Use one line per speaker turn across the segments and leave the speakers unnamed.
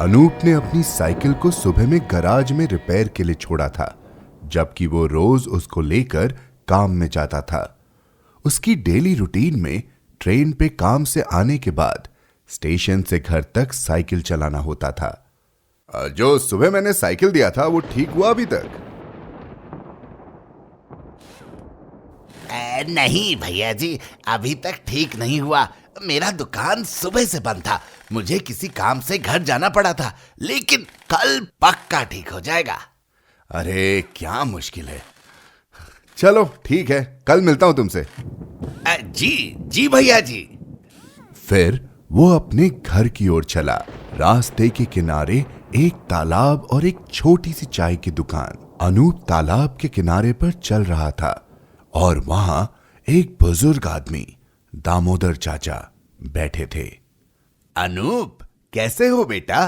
अनूप ने अपनी साइकिल को सुबह में गराज में रिपेयर के लिए छोड़ा था, जबकि वो रोज उसको लेकर काम में जाता था। उसकी डेली रूटीन में ट्रेन पे काम से आने के बाद स्टेशन से घर तक साइकिल चलाना होता था। जो सुबह मैंने साइकिल दिया था वो ठीक हुआ अभी तक?
नहीं भैया जी, अभी तक ठीक नहीं हुआ। मेरा दुकान सुबह से बंद था, मुझे किसी काम से घर जाना पड़ा था, लेकिन कल पक्का ठीक हो जाएगा।
अरे क्या मुश्किल है। चलो ठीक है, कल मिलता हूं तुमसे।
जी जी भैया जी।
फिर वो अपने घर की ओर चला। रास्ते के किनारे एक तालाब और एक छोटी सी चाय की दुकान। अनूप तालाब के किनारे पर चल रहा था और वहां एक बुजुर्ग आदमी दामोदर चाचा बैठे थे।
अनूप, कैसे हो बेटा?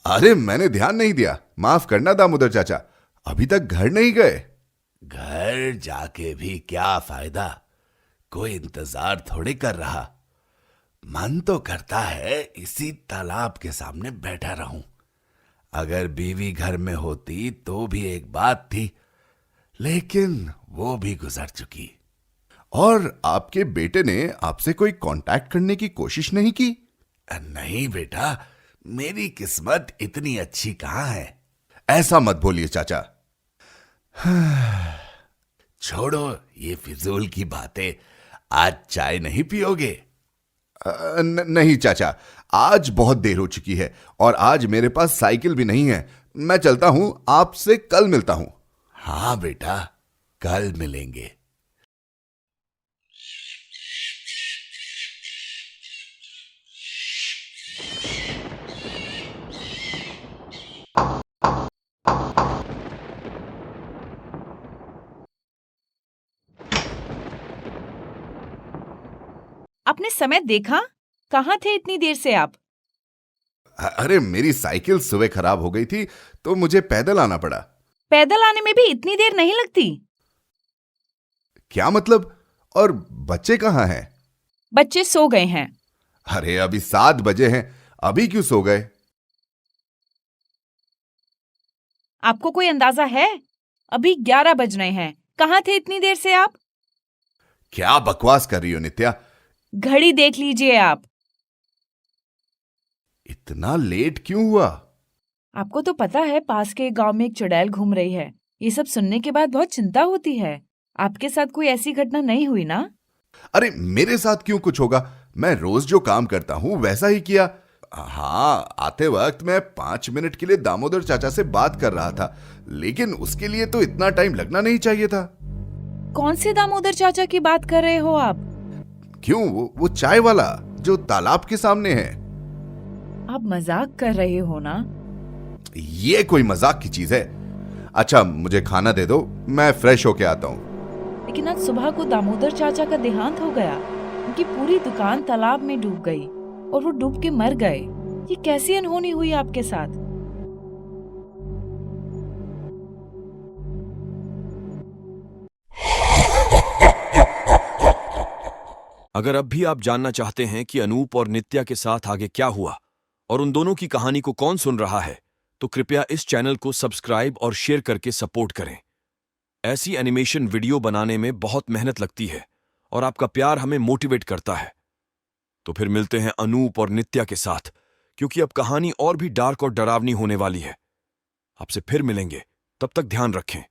अरे मैंने ध्यान नहीं दिया, माफ करना दामोदर चाचा, अभी तक घर नहीं गए?
घर जाके भी क्या फायदा, कोई इंतजार थोड़ी कर रहा। मन तो करता है इसी तालाब के सामने बैठा रहूं। अगर बीवी घर में होती तो भी एक बात थी, लेकिन वो भी गुजर चुकी।
और आपके बेटे ने आपसे कोई कांटेक्ट करने की कोशिश नहीं की?
नहीं बेटा, मेरी किस्मत इतनी अच्छी कहां है।
ऐसा मत बोलिए चाचा।
छोड़ो ये फिजूल की बातें, आज चाय नहीं पियोगे?
नहीं चाचा, आज बहुत देर हो चुकी है और आज मेरे पास साइकिल भी नहीं है। मैं चलता हूं, आपसे कल मिलता हूं।
हाँ बेटा, कल मिलेंगे।
आपने समय देखा? कहाँ थे इतनी देर से आप?
अरे मेरी साइकिल सुबह खराब हो गई थी तो मुझे पैदल आना पड़ा।
पैदल आने में भी इतनी देर नहीं लगती।
क्या मतलब? और बच्चे कहाँ हैं?
बच्चे सो गए हैं।
अरे अभी 7 बजे हैं, अभी क्यों सो गए?
आपको कोई अंदाजा है? अभी 11 बज रहे हैं। कहाँ थे इतनी देर से आप?
क्या बकवास कर रही हो नित्या?
घड़ी देख लीजिए आप।
इतना लेट क्यों हुआ?
आपको तो पता है पास के गांव में एक चुड़ैल घूम रही है। ये सब सुनने के बाद बहुत चिंता होती है। आपके साथ कोई ऐसी घटना नहीं हुई ना?
अरे मेरे साथ क्यों कुछ होगा? मैं रोज जो काम करता हूं वैसा ही किया। हाँ, आते वक्त मैं 5 मिनट के लिए दामोदर चाचा से बात कर रहा था, लेकिन उसके लिए तो इतना टाइम लगना नहीं चाहिए था।
कौन से दामोदर चाचा की बात कर रहे हो आप?
क्यों, वो चाय वाला जो तालाब के सामने है।
आप मजाक कर रहे हो ना?
ये कोई मजाक की चीज है? अच्छा मुझे खाना दे दो, मैं फ्रेश होके आता हूँ।
लेकिन आज सुबह को दामोदर चाचा का देहांत हो गया। उनकी पूरी दुकान तालाब में डूब गई और वो डूब के मर गए। ये कैसी अनहोनी हुई आपके साथ?
अगर अब भी आप जानना चाहते हैं कि अनूप और नित्या के साथ आगे क्या हुआ और उन दोनों की कहानी को कौन सुन रहा है, तो कृपया इस चैनल को सब्सक्राइब और शेयर करके सपोर्ट करें। ऐसी एनिमेशन वीडियो बनाने में बहुत मेहनत लगती है और आपका प्यार हमें मोटिवेट करता है। तो फिर मिलते हैं अनूप और नित्या के साथ, क्योंकि अब कहानी और भी डार्क और डरावनी होने वाली है। आपसे फिर मिलेंगे, तब तक ध्यान रखें।